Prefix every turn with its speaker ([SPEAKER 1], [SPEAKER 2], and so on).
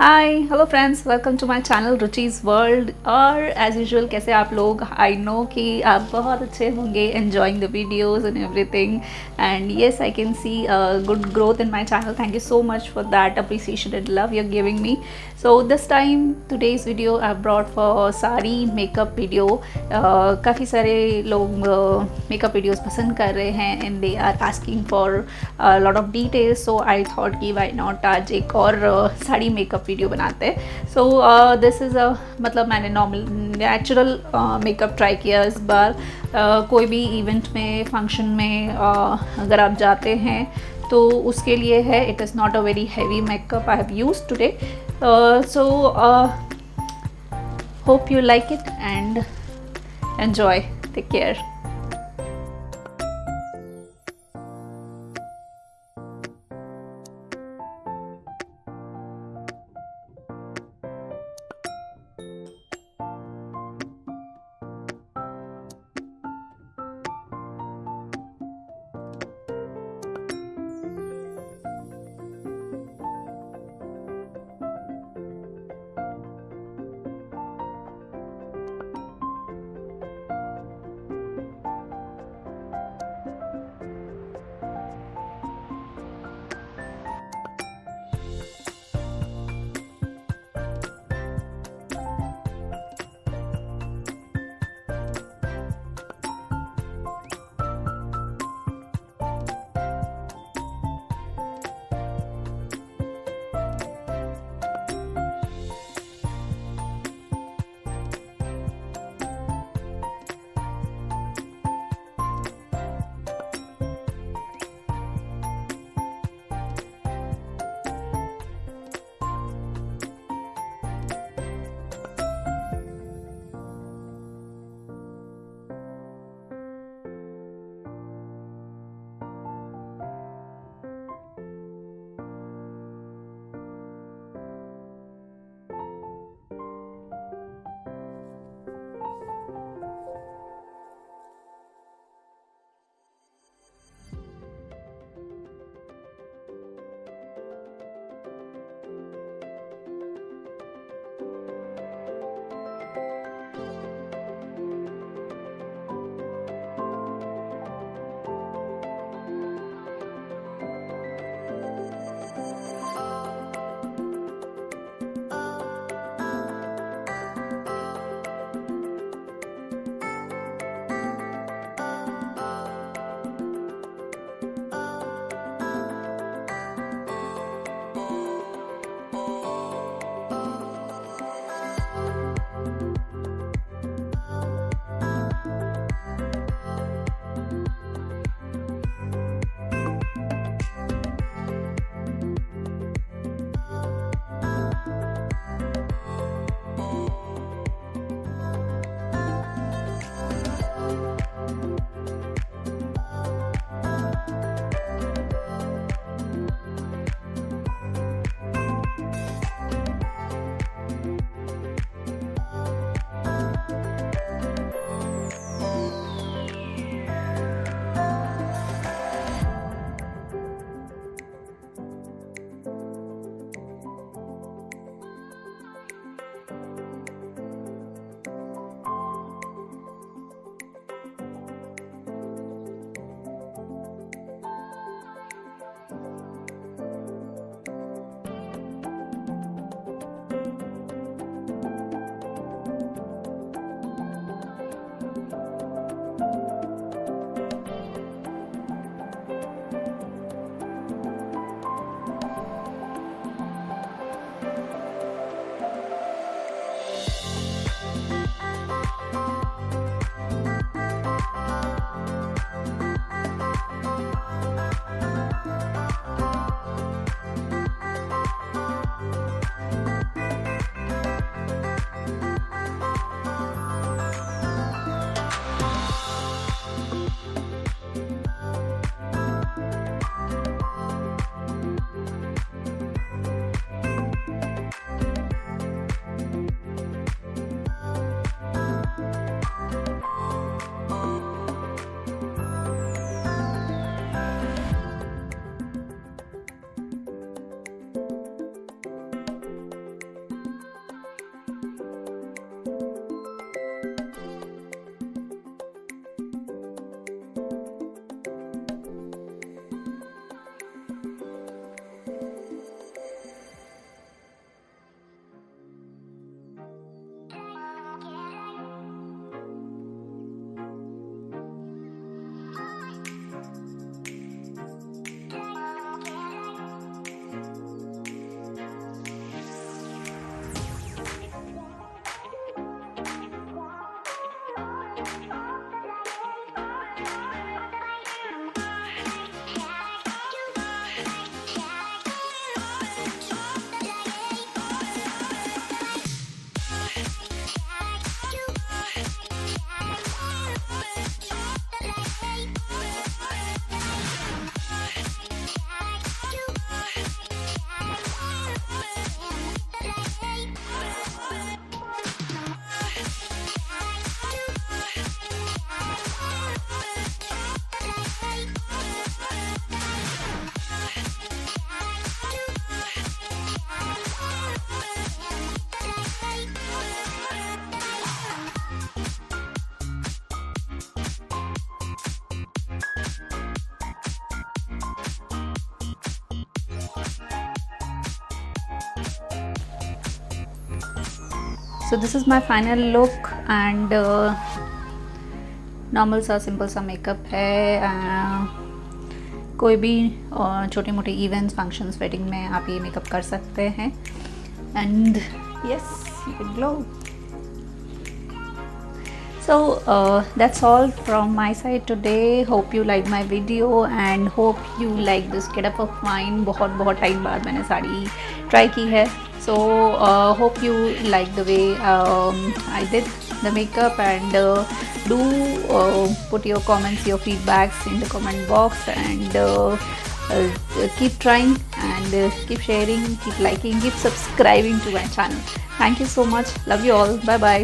[SPEAKER 1] Hi hello friends, welcome to my channel Ruchi's world. और as usual कैसे आप लोग? आई नो कि आप बहुत अच्छे होंगे, enjoying the videos and everything. And yes, I can see good growth in my channel. Thank you so much for that appreciation and love you're giving me. So this time, today's video I've brought for sari makeup video. काफ़ी सारे लोग makeup videos पसंद कर रहे हैं and they are asking for lot of details. So I thought कि why not आज एक और साड़ी मेकअप वीडियो बनाते हैं। सो दिस इज़ अ मतलब मैंने नॉर्मल नेचुरल मेकअप ट्राई किया इस बार। कोई भी इवेंट में, फंक्शन में अगर आप जाते हैं तो उसके लिए है। It is not a very heavy makeup I have use today. So hope you like it and enjoy. Take care. So this is my final look and normal सा सिंपल सा मेकअप है। कोई भी छोटे मोटे इवेंट्स फंक्शंस वेडिंग में आप ये मेकअप कर सकते हैं and yes you can glow. So that's all from my side today. Hope you like my video and hope you like this getup of mine. बहुत टाइम बाद मैंने साड़ी ट्राई की है. So hope you like the way I did the makeup and do put your comments, your feedbacks in the comment box and keep trying and keep sharing, keep liking, keep subscribing to my channel. Thank you so much. Love you all. Bye bye.